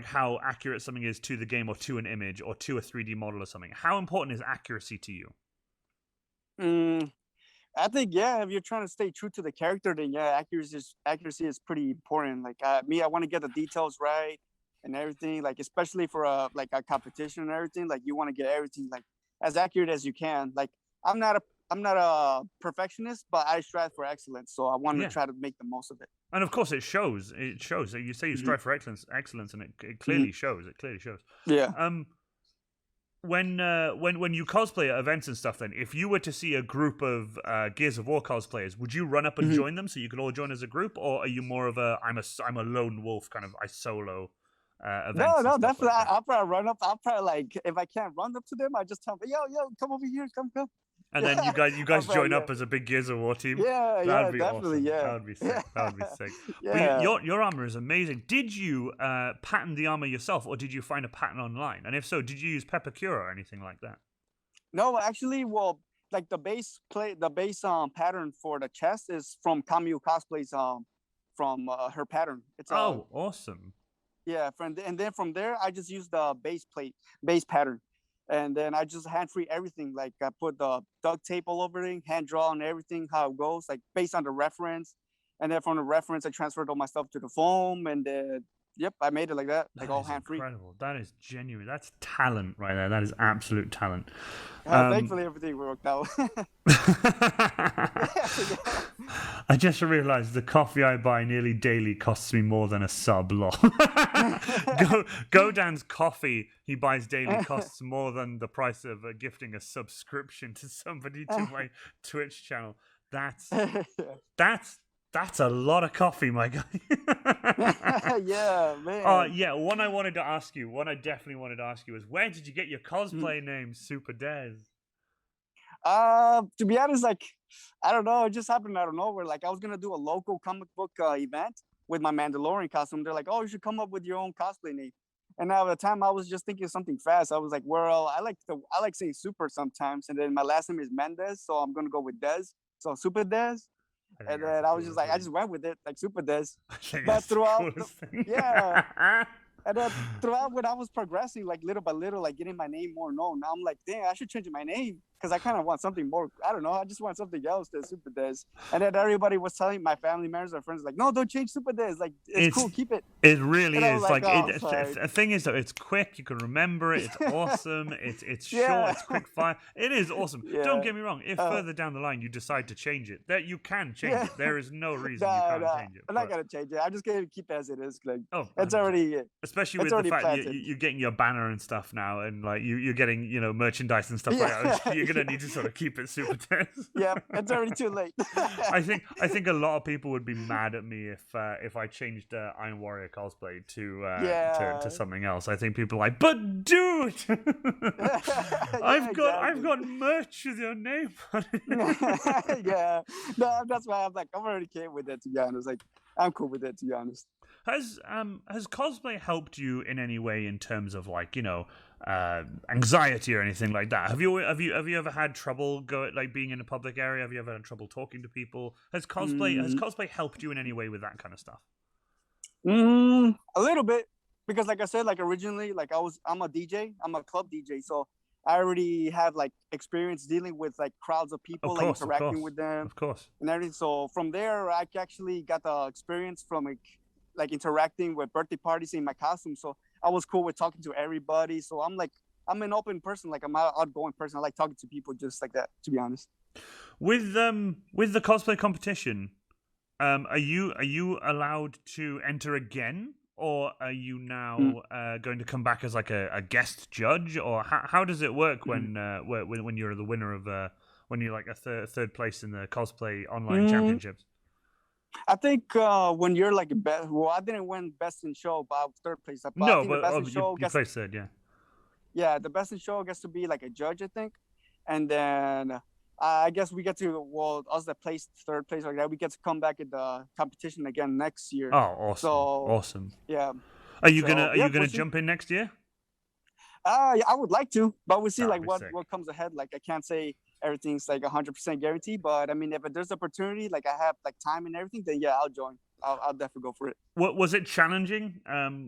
how accurate something is to the game or to an image or to a 3D model or something, how important is accuracy to you? I think, if you're trying to stay true to the character, then accuracy is pretty important. Like I want to get the details right and everything, especially for a competition and everything. Like you want to get everything as accurate as you can. Like I'm not a perfectionist, but I strive for excellence. So I want to try to make the most of it. And of course, it shows. It shows. You say you strive for excellence, and it clearly shows. It clearly shows. Yeah. When you cosplay at events and stuff, then if you were to see a group of Gears of War cosplayers, would you run up and join them so you could all join as a group, or are you more of I'm a lone wolf kind of solo? Events no, definitely. I'll probably run up. I'll probably if I can't run up to them, I just tell them, yo, come over here, come. And then you guys join up as a big Gears of War team. Yeah, That'd be definitely. Awesome. Yeah, that would be sick. That would be sick. Yeah. But your armor is amazing. Did you pattern the armor yourself, or did you find a pattern online? And if so, did you use Pepper Cura or anything like that? No, actually, the base pattern for the chest is from Camu Cosplay's from her pattern. It's awesome. Yeah, and then from there, I just use the base pattern. And then I just hand free everything. Like I put the duct tape all over it, hand draw and everything, how it goes, based on the reference. And then from the reference, I transferred all my stuff to the foam. And then, I made it like that, all hand free. Incredible. That is genuine. That's talent right there. That is absolute talent. Thankfully, everything worked out. I just realized the coffee I buy nearly daily costs me more than a sub. Lol. Godan's coffee he buys daily costs more than the price of gifting a subscription to somebody to my Twitch channel. That's a lot of coffee, my guy. Yeah, man. Yeah. One I definitely wanted to ask you is, where did you get your cosplay name, Supadezz? To be honest, like, I don't know, it just happened out of nowhere. Like, I was gonna do a local comic book event with my Mandalorian costume. They're like, oh, you should come up with your own cosplay name. And at the time, I was just thinking of something fast. I was like, well, I like saying super sometimes, and then my last name is Mendez, so I'm gonna go with Dez. So Supadezz. And then I was just like, I just went with it, like Supadezz. But throughout, yeah. And then throughout when I was progressing, like little by little, like getting my name more known, now I'm like, dang, I should change my name because I kind of want something more. I don't know. I just want something else than Supadezz. And then everybody was telling my family members or friends, like, no, don't change Supadezz. Like, it's cool, keep it. It really is. Like, the thing is, though, it's quick. You can remember it. It's awesome. It's short. It's quick fire. It is awesome. Yeah. Don't get me wrong. If further down the line you decide to change it, that you can change it. There is no reason you can't change it. I'm not gonna change it. I'm just gonna keep it as it is. Like, it's already. Especially with the fact that you're getting your banner and stuff now, and like you're getting merchandise and stuff like that. You're gonna need to sort of keep it Supadezz. Yeah, it's already too late. I think a lot of people would be mad at me if I changed Iron Warrior cosplay to something else. I think people are like, but dude, I've got merch with your name on it. Yeah, no, that's why I'm like, I'm already okay with it, to be honest. Like, I'm cool with it, to be honest. Has cosplay helped you in any way in terms of like anxiety or anything like that? Have you ever had trouble being in a public area? Have you ever had trouble talking to people? Has cosplay helped you in any way with that kind of stuff? A little bit, because like I said, like originally, like I'm a DJ, I'm a club DJ, so I already have like experience dealing with like crowds of people, like interacting with them, of course, and everything. So from there, I actually got the experience from like interacting with birthday parties in my costume. So I was cool with talking to everybody. So I'm an open person. Like, I'm an outgoing person. I like talking to people just like that, to be honest. With the cosplay competition, are you allowed to enter again, or are you now going to come back as like a guest judge, or how does it work when you're the winner of when you're like a third place in the cosplay online championships? I think when you're like best, well, I didn't win best in show, but I was third place. But no, I think but the best in show you placed third, yeah. Yeah, the best in show gets to be like a judge, I think, and then I guess we get to us that placed third place like that. We get to come back at the competition again next year. Oh, awesome! So, awesome. Yeah. Are you gonna jump in next year? Yeah, I would like to, but we'll see That'd like be what comes ahead. Like, I can't say everything's like 100% guaranteed, but I mean, if there's opportunity, like I have like time and everything, then yeah, I'll join. I'll definitely go for it. What was it challenging?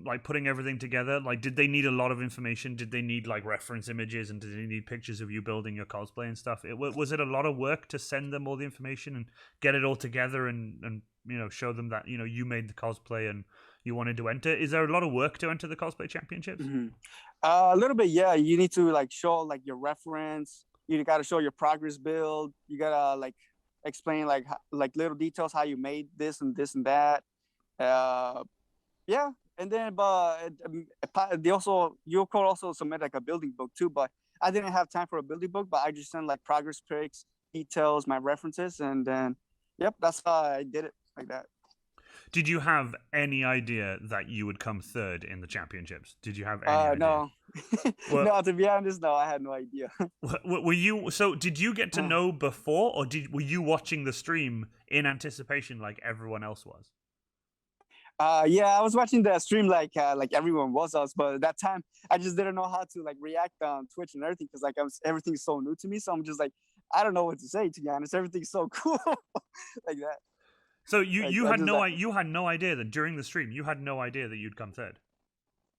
Like putting everything together. Like, did they need a lot of information? Did they need like reference images, and did they need pictures of you building your cosplay and stuff? Was it a lot of work to send them all the information and get it all together and show them that you made the cosplay and you wanted to enter? Is there a lot of work to enter the cosplay championships? A little bit, yeah. You need to like show like your reference. You got to show your progress build. You gotta like explain like little details how you made this and that. Yeah, and then but you could also submit like a building book too. But I didn't have time for a building book. But I just sent like progress pics, details, my references, and then that's how I did it like that. Did you have any idea that you would come third in the championships? Did you have any idea? No. Well, no, to be honest, no, I had no idea. Were you? So, did you get to know before, or were you watching the stream in anticipation like everyone else was? Yeah, I was watching the stream like everyone was us, but at that time I just didn't know how to like react on Twitch and everything because like everything's so new to me. So I'm just like, I don't know what to say, to be honest. Everything's so cool like that. So you had no idea that during the stream you had no idea that you'd come third.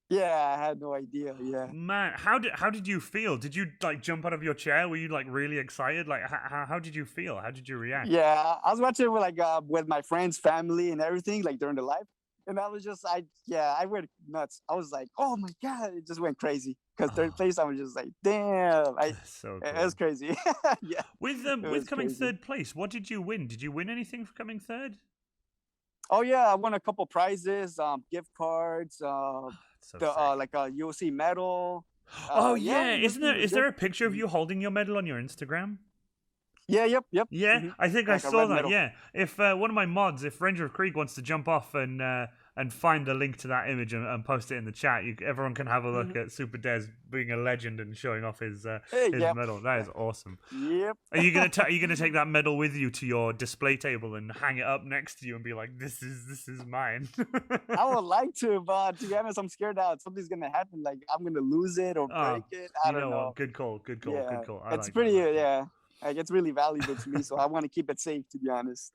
Yeah, I had no idea. Yeah, man, how did you feel? Did you like jump out of your chair? Were you like really excited? Like how did you feel? How did you react? Yeah, I was watching with my friends, family, and everything like during the live, and I was just I went nuts. I was like, oh my god, it just went crazy because third place, I was just like, damn, That's so it cool. was crazy. Yeah, With it was coming crazy. third place, what did you win? Did you win anything for coming third? Oh yeah, I won a couple prizes, gift cards, So the sick. like a UFC medal. Oh Yeah, yeah, it was is there good. a picture of you holding your medal on your Instagram? Yeah, yep. Yeah, I think I Like a saw red that. medal. Yeah, if one of my mods, if Ranger of Krieg wants to jump off and find the link to that image and post it in the chat, everyone can have a look at Supadezz being a legend and showing off his Yep, medal. That is awesome. yep. Are you gonna take that medal with you to your display table and hang it up next to you and be like, this is mine? I would like to, but to be honest, I'm scared that something's gonna happen. Like I'm gonna lose it or Oh, break it. I you don't know what? know. Good call. Good call. Yeah, Good call. I it's like that. pretty. Yeah, like it's really valuable to me, so I want to keep it safe. To be honest.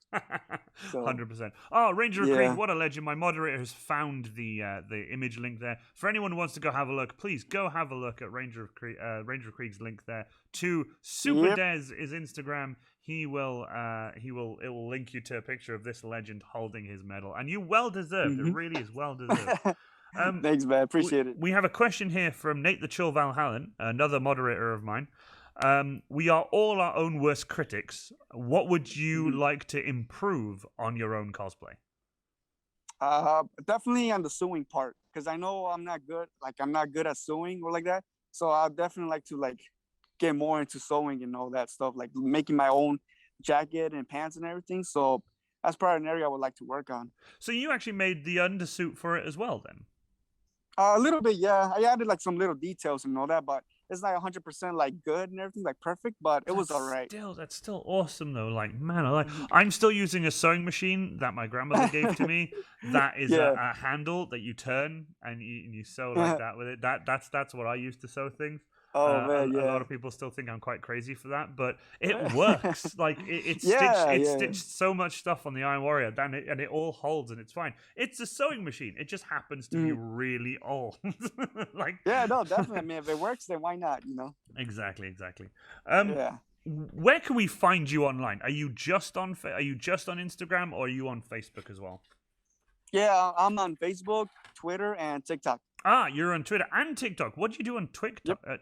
So 100%. Oh, Ranger of Krieg, yeah. what a legend. My moderator has found the image link there. For anyone who wants to go have a look, please go have a look at Ranger of Krieg's link there to Yep. Supadezz, his Instagram. It will link you to a picture of this legend holding his medal. And you well deserved. It really is well deserved. Thanks, man. Appreciate it. We have a question here from Nate the Chill Valhallen, another moderator of mine. We are all our own worst critics. What would you like to improve on your own cosplay? Definitely on the sewing part, because I know I'm not good. Like I'm not good at sewing or like that. So I definitely like to get more into sewing and all that stuff, like making my own jacket and pants and everything. So that's probably an area I would like to work on. So you actually made the undersuit for it as well, then? A little bit, yeah. I added like some little details and all that, but it's not 100% like good and everything, like perfect. But it was all right. That's still awesome though. Like, man, I'm still using a sewing machine that my grandmother gave to me. That is a handle that you turn and you sew like that with it. That's what I use to sew things. Oh man, a lot of people still think I'm quite crazy for that, but it works. Like it stitched so much stuff on the Iron Warrior, and it all holds and it's fine. It's a sewing machine. It just happens to be really old. Like no, definitely. I mean, if it works, then why not? You know. Exactly. Yeah. Where can we find you online? Are you just on Instagram, or are you on Facebook as well? Yeah, I'm on Facebook, Twitter, and TikTok. Ah, you're on Twitter and TikTok. What do you do on TikTok? Yep.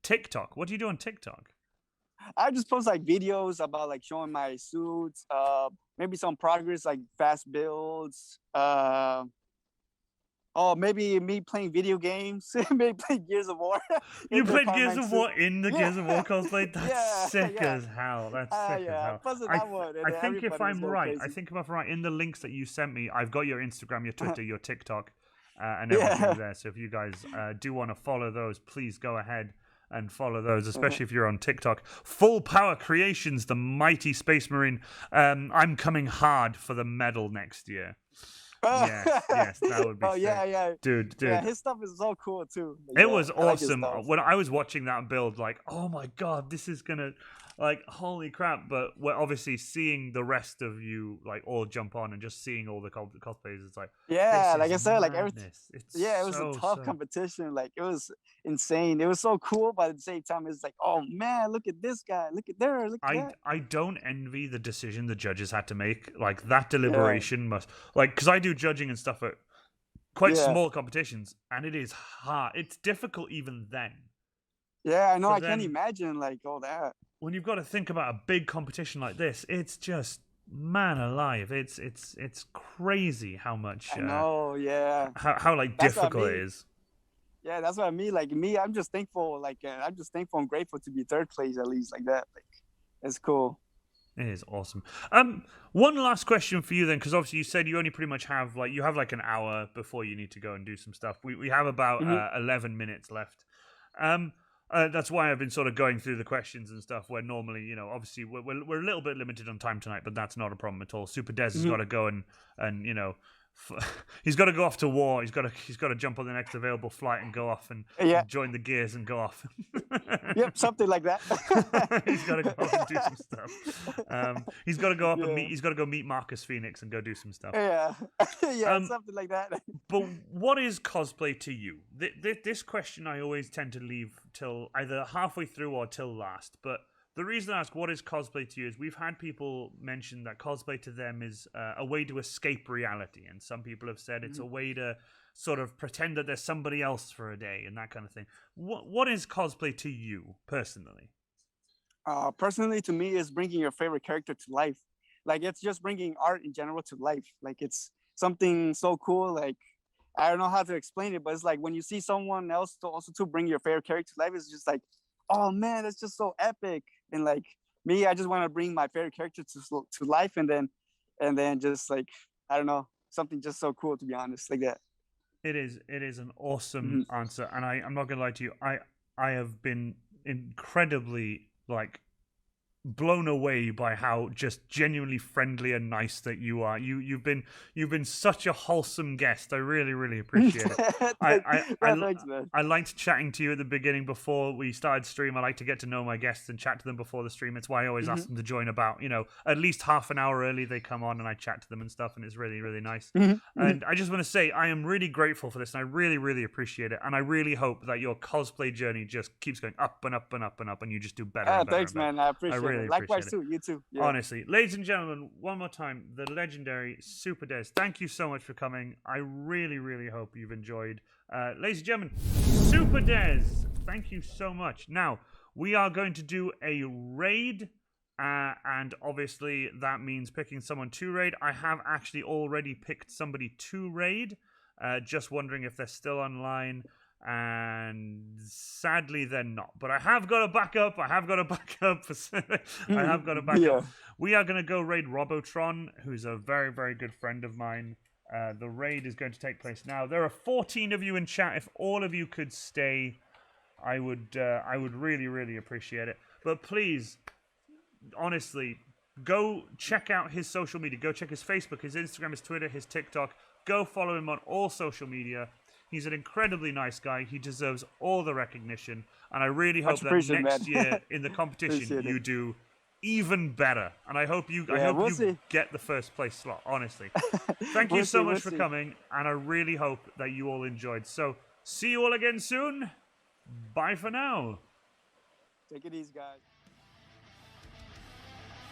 TikTok. What do you do on TikTok? I just post like videos about like showing my suits, maybe some progress, like fast builds, maybe me playing video games, maybe playing Gears of War. You played Gears of War in the Gears of War cosplay? That's sick as hell. That's sick as hell. I think if I'm right, in the links that you sent me, I've got your Instagram, your Twitter, your TikTok, and everything there. So if you guys do want to follow those, please go ahead and follow those, especially if you're on TikTok. Full Power Creations, the mighty Space Marine. I'm coming hard for the medal next year. Yes, that would be sick. Yeah. Dude. Yeah, his stuff is so cool too. It was awesome. When I was watching that build, like, oh my god, this is gonna, like, holy crap. But we're obviously seeing the rest of you, like, all jump on and just seeing all the cosplays, it's like, yeah, like I said, madness. like everything. It was a tough competition. Like, it was insane. It was so cool, but at the same time, it's like, oh man, look at this guy, look at that. I don't envy the decision the judges had to make. Like, that deliberation must, like, because I do judging and stuff at quite small competitions, and it is hard. It's difficult even then. Yeah, I know. I can't imagine like all that. When you've got to think about a big competition like this, it's just, man alive. It's crazy how much. I know. Yeah. How like difficult it is. Yeah, that's what I mean. Like me, I'm just thankful. Like I'm just thankful and grateful to be third place at least, like that. Like it's cool. It is awesome. One last question for you then, because obviously you said you only pretty much have like an hour before you need to go and do some stuff. We have about 11 minutes left. That's why I've been sort of going through the questions and stuff. Where normally, you know, obviously we're a little bit limited on time tonight, but that's not a problem at all. Supadezz has got to go and you know. He's got to go off to war. He's got to jump on the next available flight and go off and join the gears and go off. Yep, something like that. He's got to go off and do some stuff. He's got to go up and meet. He's got to go meet Marcus Phoenix and go do some stuff. Yeah, something like that. But what is cosplay to you? This question I always tend to leave till either halfway through or till last. But The reason I ask what is cosplay to you is we've had people mention that cosplay to them is a way to escape reality, and some people have said it's a way to sort of pretend that there's somebody else for a day and that kind of thing. What is cosplay to you personally? Personally, to me, is bringing your favorite character to life. Like it's just bringing art in general to life. Like it's something so cool. Like I don't know how to explain it, but it's like when you see someone else to also to bring your favorite character to life, it's just like, oh man, that's just so epic. And like me, I just want to bring my favorite character to life, and then just like, I don't know, something just so cool, to be honest, like that. It is an awesome answer, and I'm not gonna lie to you. I have been incredibly like blown away by how just genuinely friendly and nice that you are. You've been such a wholesome guest. I really appreciate it. Thanks, man. I liked chatting to you at the beginning before we started stream. I like to get to know my guests and chat to them before the stream. It's why I always ask them to join about, at least half an hour early. They come on and I chat to them and stuff, and it's really nice. And I just want to say I am really grateful for this, and I really appreciate it. And I really hope that your cosplay journey just keeps going up and up and up and up, and you just do better. And better thanks, and better. man. I appreciate it. Likewise, too. You too. Yeah. Honestly, ladies and gentlemen, one more time, the legendary Supadezz. Thank you so much for coming. I really hope you've enjoyed. Ladies and gentlemen, Supadezz, thank you so much. Now, we are going to do a raid, and obviously that means picking someone to raid. I have actually already picked somebody to raid, just wondering if they're still online. And sadly they're not, but I have got a backup. I have got a backup. We are going to go raid Robotron, who's a very good friend of mine. The raid is going to take place now. There are 14 of you in chat. If all of you could stay, I would really appreciate it. But please, honestly, go check out his social media. Go check his Facebook, his Instagram, his Twitter, his TikTok. Go follow him on all social media. He's an incredibly nice guy. He deserves all the recognition. And I really hope that next year in the competition you do even better. And I hope you get the first place slot, honestly. Thank you so much for coming. And I really hope that you all enjoyed. So see you all again soon. Bye for now. Take it easy, guys.